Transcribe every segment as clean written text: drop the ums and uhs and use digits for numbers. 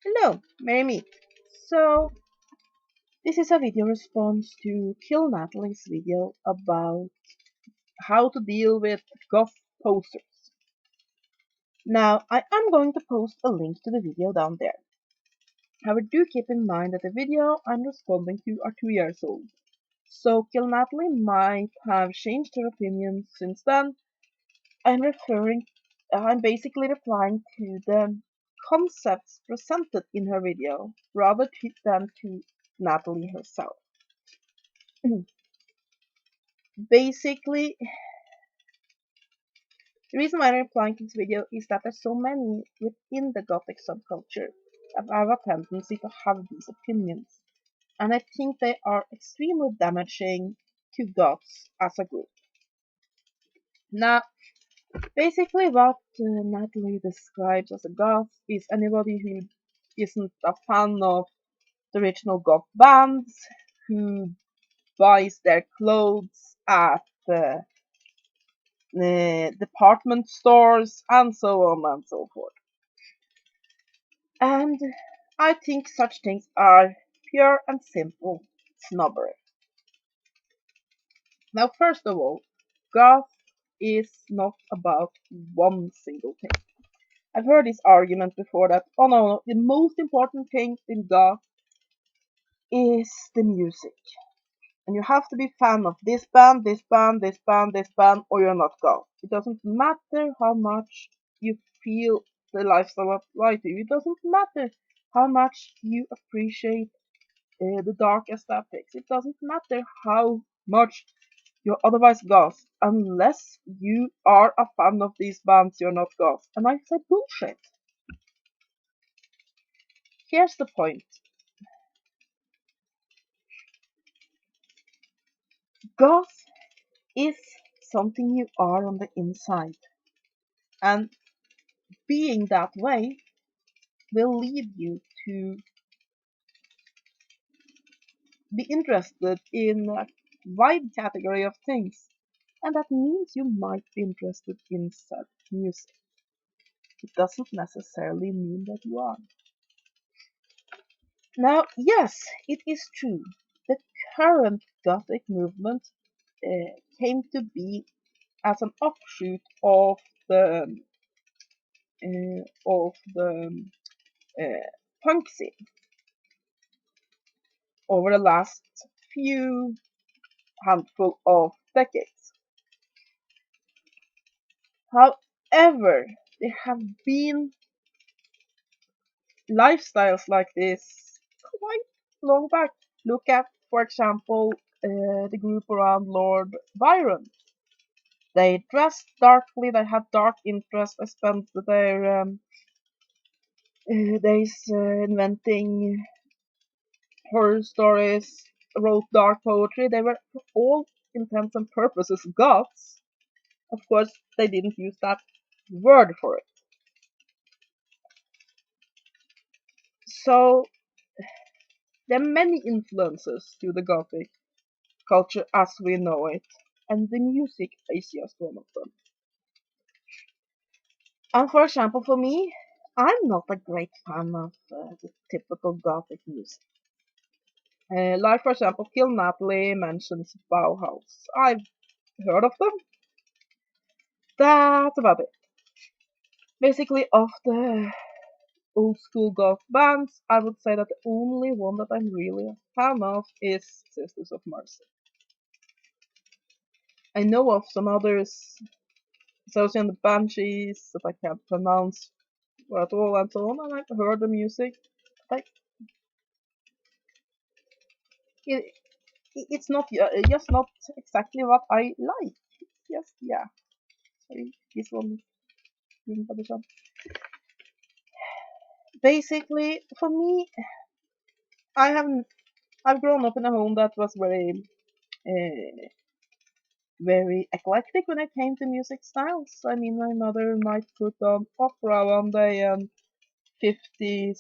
Hello, Mary Me. So, this is a video response to Kill Natalie's video about how to deal with goth posters. Now, I am going to post a link to the video down there. However, do keep in mind that the video I'm responding to are 2 years old. So, Kill Natalie might have changed her opinion since then. I'm basically replying to the concepts presented in her video than to Natalie herself. Basically, the reason why I'm replying to this video is that there's so many within the Gothic subculture that have a tendency to have these opinions, and I think they are extremely damaging to Goths as a group. Now, basically, what Natalie describes as a Goth is anybody who isn't a fan of the original Goth bands, who buys their clothes at department stores, and so on and so forth. And I think such things are pure and simple snobbery. Now, first of all, goth is not about one single thing. I've heard this argument before that, oh no, the most important thing in goth is the music. And you have to be fan of this band, this band, this band, this band, or you're not goth. It doesn't matter how much you feel the lifestyle apply to you. It doesn't matter how much you appreciate the dark aesthetics. It doesn't matter how much you're otherwise goth. Unless you are a fan of these bands, you're not goth. And I said bullshit. Here's the point. Goth is something you are on the inside. And being that way will lead you to be interested in a wide category of things. And that means you might be interested in said music. It doesn't necessarily mean that you are. Now, yes, it is true. The current Gothic movement came to be as an offshoot the of the punk scene over the last few handful of decades. However, there have been lifestyles like this quite long back. Look at, for example, the group around Lord Byron. They dressed darkly, they had dark interests, they spent their days inventing horror stories, wrote dark poetry. They were, for all intents and purposes, goths. Of course, they didn't use that word for it. So, there are many influences to the Gothic culture as we know it, and the music is just one of them. And for example, for me, I'm not a great fan of the typical Gothic music. Like, for example, Kill Natalie mentions Bauhaus. I've heard of them. That's about it. Basically, of the old school goth bands, I would say that the only one that I'm really a fan of is Sisters of Mercy. I know of some others, Sosie and the Banshees, that I can't pronounce at all, and so on, and I've heard the music. Like, it, it's not just not exactly what I like. It's just, yeah. Sorry, this one being for the shop. Basically, for me, I haven't. I've grown up in a home that was uh, very eclectic when it came to music styles. I mean, my mother might put on opera one day and 50s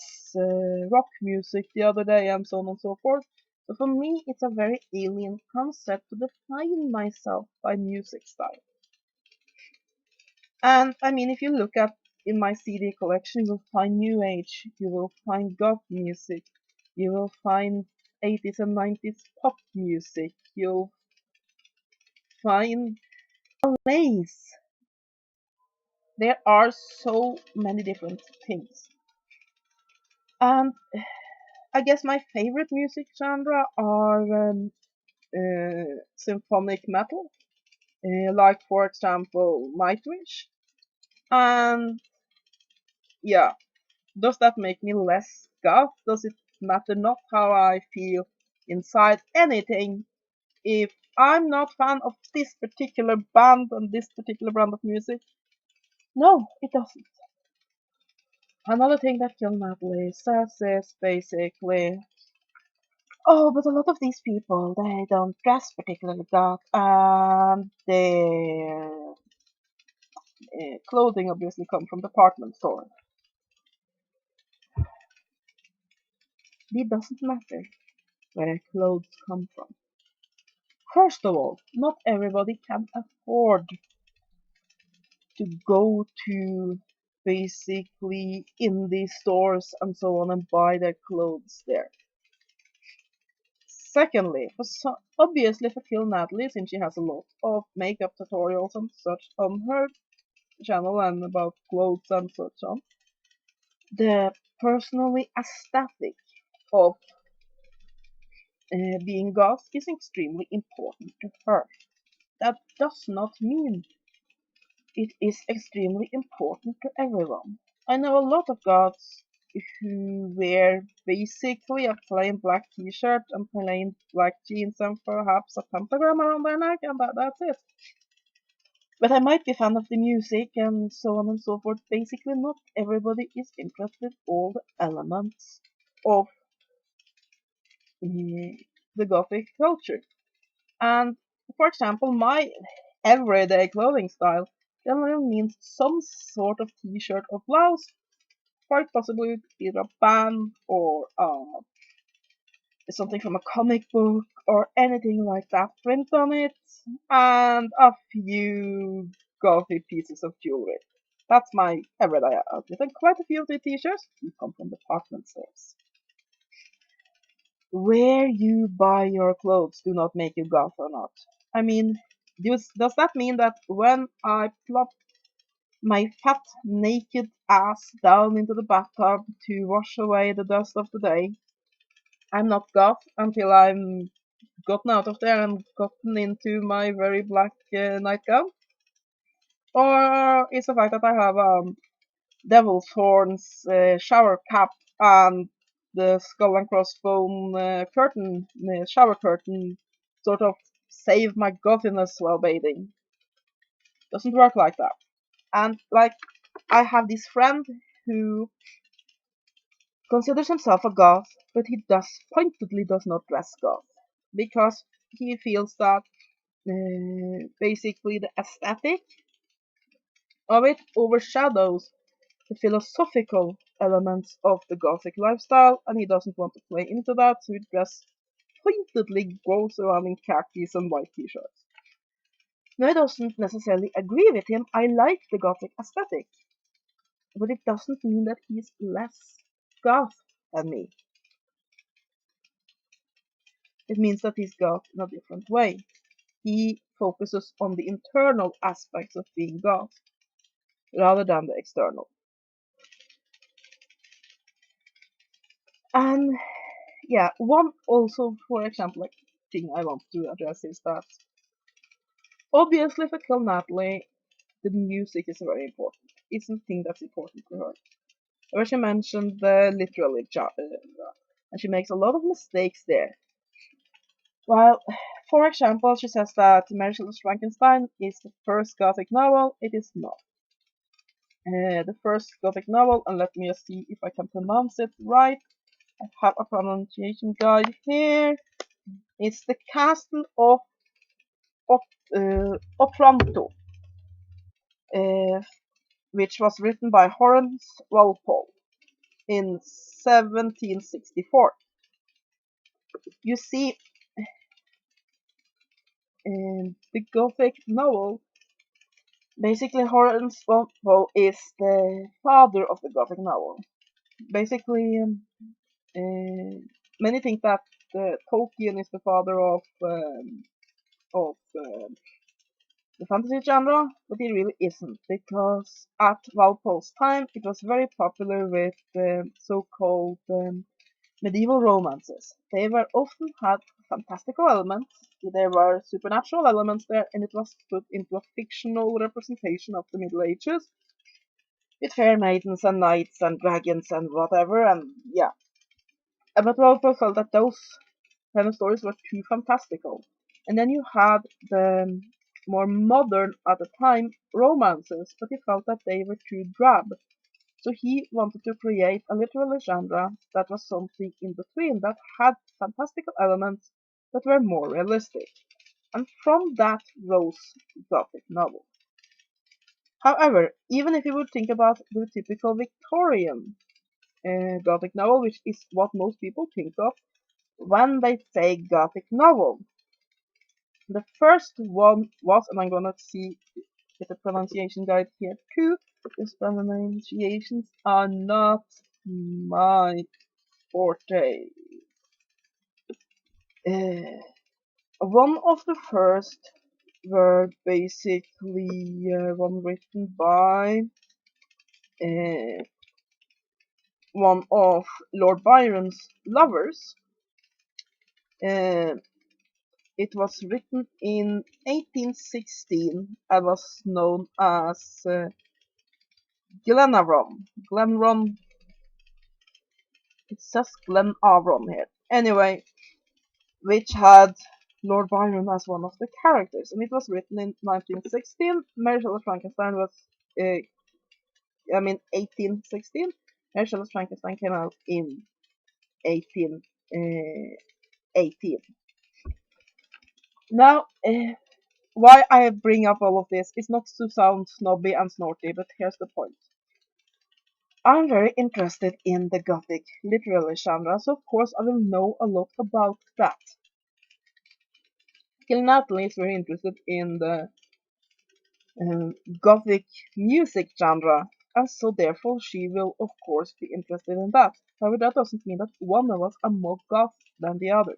rock music the other day, and so on and so forth. So for me, it's a very alien concept to define myself by music style. And I mean, if you look at in my CD collection, you will find New Age, you will find Goth music, you will find 80s and 90s pop music, you'll find plays. There are so many different things. And I guess my favorite music genre are symphonic metal, like for example Nightwish. And yeah, does that make me less goth? Does it matter not how I feel inside anything? If I'm not fan of this particular band and this particular brand of music, no, it doesn't. Another thing that Kill Natalie says is basically, oh, but a lot of these people, they don't dress particularly goth, and their clothing obviously come from department store. It doesn't matter where clothes come from. First of all, not everybody can afford to go to basically indie stores and so on and buy their clothes there. Secondly, obviously for Kill Natalie, since she has a lot of makeup tutorials and such on her channel and about clothes and such on, the personally aesthetic of being goth is extremely important to her. That does not mean it is extremely important to everyone. I know a lot of goths who wear basically a plain black t-shirt and plain black jeans and perhaps a pentagram around their neck, and that's it. But I might be a fan of the music and so on and so forth. Basically, not everybody is interested in all the elements of the Gothic culture. And for example, my everyday clothing style generally means some sort of t-shirt or blouse, quite possibly either a band or something from a comic book or anything like that print on it, and a few gothic pieces of jewelry. That's my everyday outfit, and quite a few of the t-shirts come from department stores. Where you buy your clothes do not make you goth or not. I mean, does that mean that when I plop my fat, naked ass down into the bathtub to wash away the dust of the day, I'm not goth until I'm gotten out of there and gotten into my very black nightgown? Or is the fact that I have devil's horns, shower cap, and the skull and crossbone curtain, shower curtain, sort of save my gothiness while bathing? Doesn't work like that. And like, I have this friend who considers himself a goth, but he pointedly does not dress goth because he feels that basically the aesthetic of it overshadows the philosophical elements of the Gothic lifestyle, and he doesn't want to play into that, so he just pointedly goes around in khakis and white t-shirts. Now, I doesn't necessarily agree with him. I like the Gothic aesthetic, but it doesn't mean that he's less goth than me. It means that he's goth in a different way. He focuses on the internal aspects of being goth rather than the external. And yeah, one also, for example, like thing I want to address is that obviously for Kill Natalie, the music is very important. It's something that's important to her. Where she mentioned the literally and she makes a lot of mistakes there. While, for example, she says that Mary Shelley's Frankenstein is the first Gothic novel, it is not. The first Gothic novel, and let me just see if I can pronounce it right. I have a pronunciation guide here. It's the Castle of Otranto, uh, which was written by Horace Walpole in 1764. You see, the Gothic novel Basically, Horace Walpole is the father of the Gothic novel. Basically, many think that Tolkien is the father of the fantasy genre, but it really isn't, because at Walpole's time it was very popular with so-called medieval romances. They were often had fantastical elements, there were supernatural elements there, and it was put into a fictional representation of the Middle Ages with fair maidens and knights and dragons and whatever, and yeah. But Walpole felt that those kind of stories were too fantastical. And then you had the more modern, at the time, romances, but he felt that they were too drab. So he wanted to create a literary genre that was something in between, that had fantastical elements that were more realistic. And from that rose Gothic novel. However, even if you would think about the typical Victorian Gothic novel, which is what most people think of when they say Gothic novel, the first one was, and I'm gonna see get a pronunciation guide here too, because pronunciations are not my forte. Uh, One of the first were basically one written by uh, one of Lord Byron's lovers. Uh, it was written in 1816 and was known as Glenavon. Glenron. It says Glenavon here. Anyway, which had Lord Byron as one of the characters, and it was written in 1916. Mary Shelley's Frankenstein was, uh, 1816. Mary Shelley's Frankenstein came out in 1818. Now, why I bring up all of this is not to sound snobby and snorty, but here's the point. I'm very interested in the Gothic literary genre, so of course I will know a lot about that. Kill Natalie is very interested in the Gothic music genre, and so therefore she will of course be interested in that. However, that doesn't mean that one of us are more goth than the other.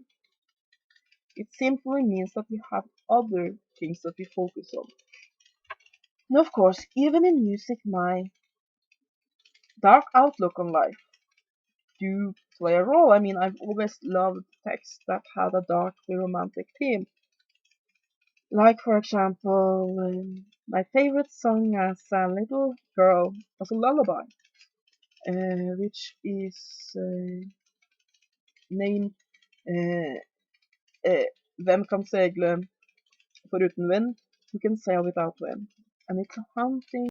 It simply means that we have other things that we focus on. And of course, even in music, my dark outlook on life do play a role. I mean, I've always loved texts that had a darkly romantic theme. Like, for example, my favorite song as a little girl was a lullaby, which is named uh, Hvem kan segle foruten vind? Who can sail without wind? And it's a haunting,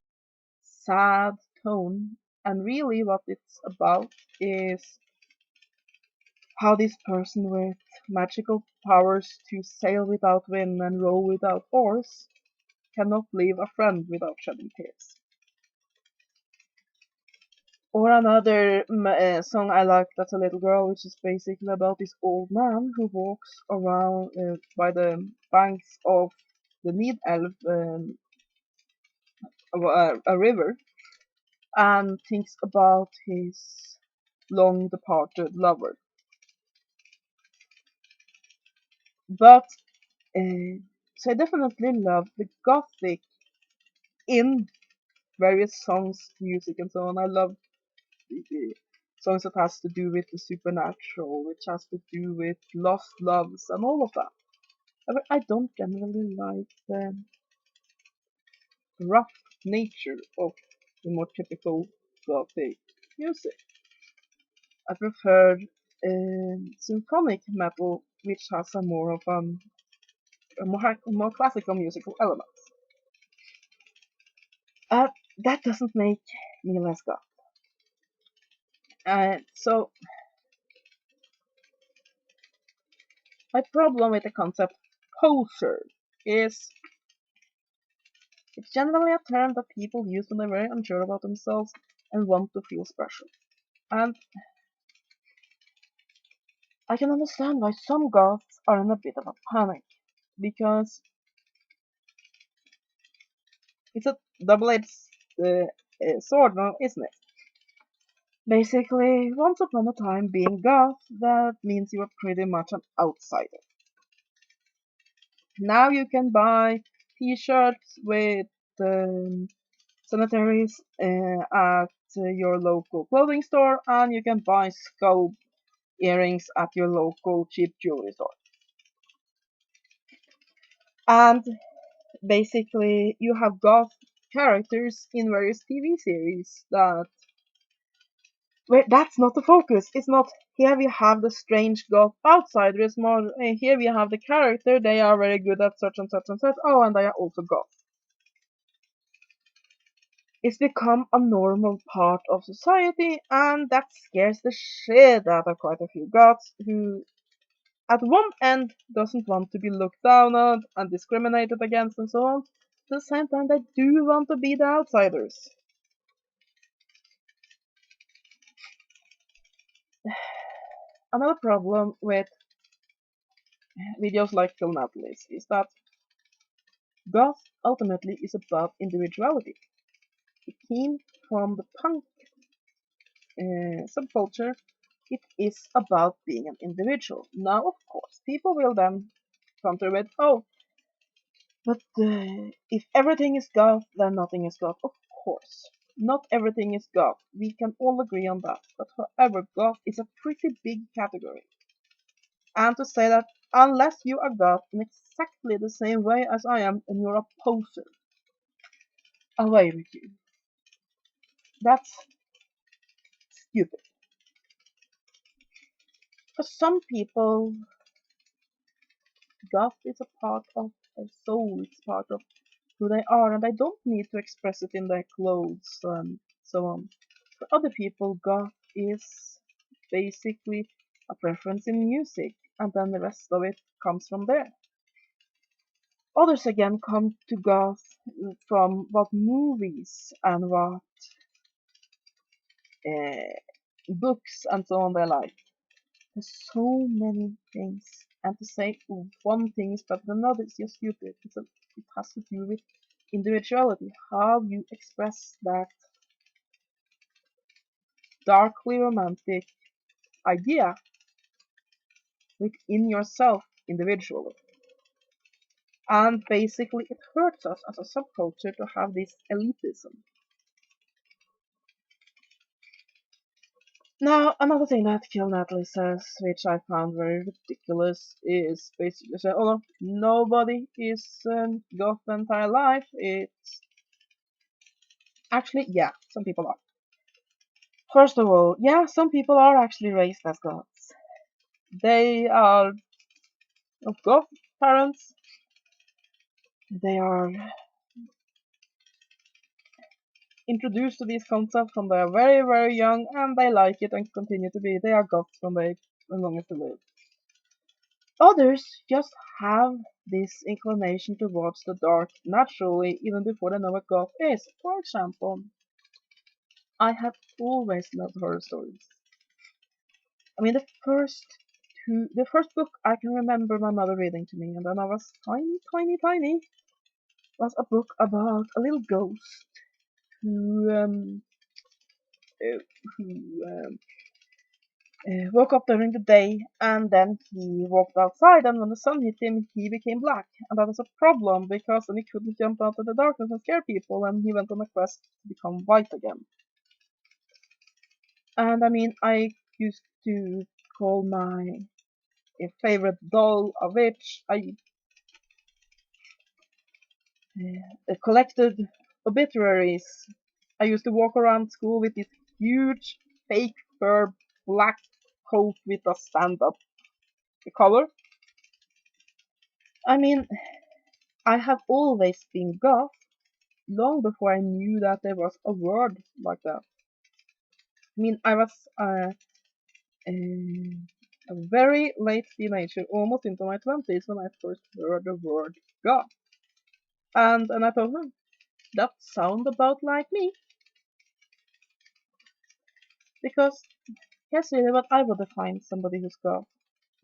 sad tone, and really what it's about is how this person with magical powers to sail without wind and row without oars cannot leave a friend without shedding tears. Or another song I liked as a little girl, which is basically about this old man who walks around by the banks of the Nidelv, a river, and thinks about his long departed lover. But so I definitely love the gothic in various songs, music, and so on. I love the songs that has to do with the supernatural, which has to do with lost loves and all of that. However, I don't generally like the rough nature of the more typical gothic music. I prefer symphonic metal, which has a more of a more classical musical elements. Uh, that doesn't make me less goth. So my problem with the concept poser is it's generally a term that people use when they're very unsure about themselves and want to feel special. And I can understand why some goths are in a bit of a panic, because It's a double-edged sword, now, isn't it? Basically, once upon a time, being goth, that means you were pretty much an outsider. Now you can buy t-shirts with cemeteries at your local clothing store, and you can buy skull earrings at your local cheap jewelry store. And basically, you have goth characters in various TV series that where that's not the focus. It's not here we have the strange goth outsider. It's more here we have the character. They are very good at such and such and such. Oh, and they are also goth. It's become a normal part of society, and that scares the shit out of quite a few goths who, at one end, doesn't want to be looked down on and discriminated against and so on. At the same time, they do want to be the outsiders. Another problem with videos like Kill Natalie is that goth ultimately is about individuality. It came from the punk subculture. It is about being an individual. Now, of course, people will then counter with, oh, but if everything is goth, then nothing is goth. Of course, not everything is goth. We can all agree on that. But however, goth is a pretty big category. And to say that unless you are goth in exactly the same way as I am and you're a poser, away with you. That's stupid. For some people, goth is a part of their soul, it's part of who they are, and they don't need to express it in their clothes and so on. For other people, goth is basically a preference in music, and then the rest of it comes from there. Others again come to goth from what movies and what uh, books and so on they like. There's so many things, and to say one thing is better than another is just stupid. It has to do with individuality, how you express that darkly romantic idea within yourself individually. And basically, it hurts us as a subculture to have this elitism. Now, another thing that Kill Natalie says, which I found very ridiculous, is basically say, oh no, nobody is goth the entire life. It's actually, yeah, some people are. First of all, yeah, some people are actually raised as goths. They are of goth parents. They are introduced to these concepts when they are very, very young, and they like it and continue to be. They are goths when they, as long as they live. Others just have this inclination towards the dark naturally, even before they know what goth is. For example, I have always loved horror stories. I mean, the first book I can remember my mother reading to me, and then I was tiny, tiny, tiny, was a book about a little ghost who uh, who woke up during the day and then he walked outside, and when the sun hit him he became black, and that was a problem because then he couldn't jump out of the darkness and scare people, and he went on a quest to become white again. And I mean, I used to call my favorite doll a witch. I collected obituaries. I used to walk around school with this huge fake fur black coat with a stand-up collar. I mean, I have always been goth long before I knew that there was a word like that. I mean, I was a very late teenager, almost into my 20s, when I first heard the word goth. And I thought, that sound about like me. Because here's really what I would define somebody who's goth.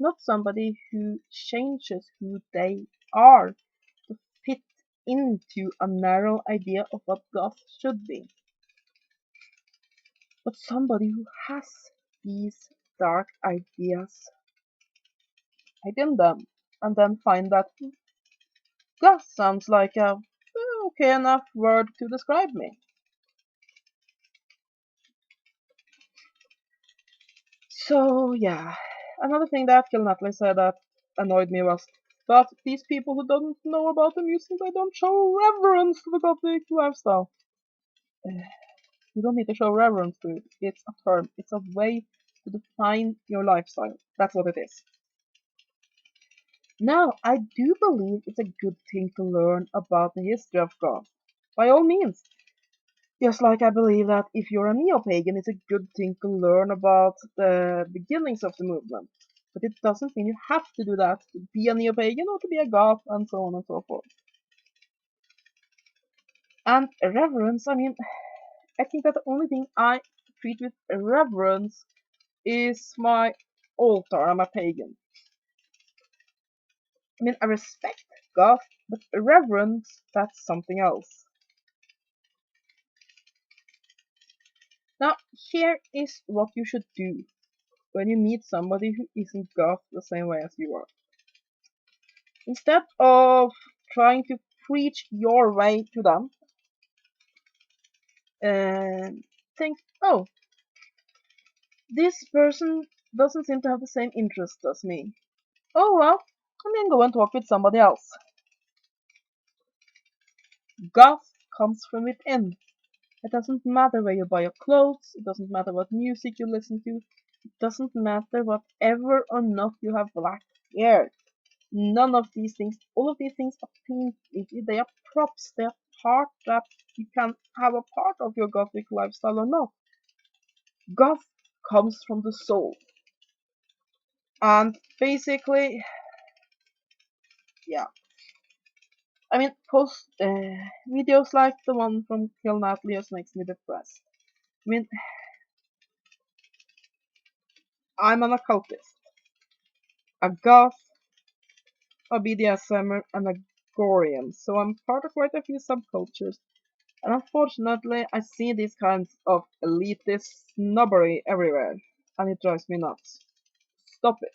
Not somebody who changes who they are to fit into a narrow idea of what goth should be. But somebody who has these dark ideas, I in them, and then find that goth sounds like a okay enough word to describe me. So yeah, another thing that Kill Natalie said that annoyed me was that these people who don't know about the music, they don't show reverence to the Gothic lifestyle. You don't need to show reverence to it. It's a term. It's a way to define your lifestyle. That's what it is. Now, I do believe it's a good thing to learn about the history of God. By all means. Just like I believe that if you're a neo-pagan, it's a good thing to learn about the beginnings of the movement. But it doesn't mean you have to do that to be a neo-pagan or to be a goth and so on and so forth. And reverence, I mean, I think that the only thing I treat with reverence is my altar. I'm a pagan. I mean, I respect goth, but reverence, that's something else. Now, here is what you should do when you meet somebody who isn't goth the same way as you are. Instead of trying to preach your way to them, and think, oh, this person doesn't seem to have the same interests as me. Oh well, I'm gonna go and talk with somebody else. Goth comes from within. It doesn't matter where you buy your clothes, it doesn't matter what music you listen to, it doesn't matter whatever or not you have black hair. None of these things, all of these things are things, they are props, they are part that you can have a part of your gothic lifestyle or not. Goth comes from the soul. And basically, yeah. I mean, post videos like the one from Kill Natalie just makes me depressed. I mean, I'm an occultist, a goth, a BDSMer, and a Gorian, so I'm part of quite a few subcultures. And unfortunately, I see these kinds of elitist snobbery everywhere, and it drives me nuts. Stop it.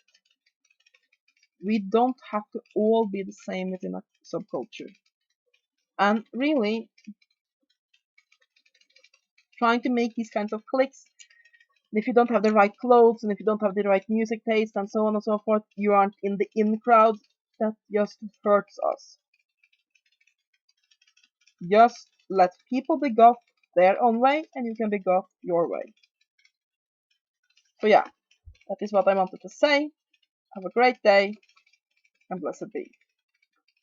We don't have to all be the same within a subculture. And really, trying to make these kinds of cliques, if you don't have the right clothes, and if you don't have the right music taste, and so on and so forth, you aren't in the in crowd, that just hurts us. Just let people be goth their own way, and you can be goth your way. So yeah, that is what I wanted to say. Have a great day, and blessed be.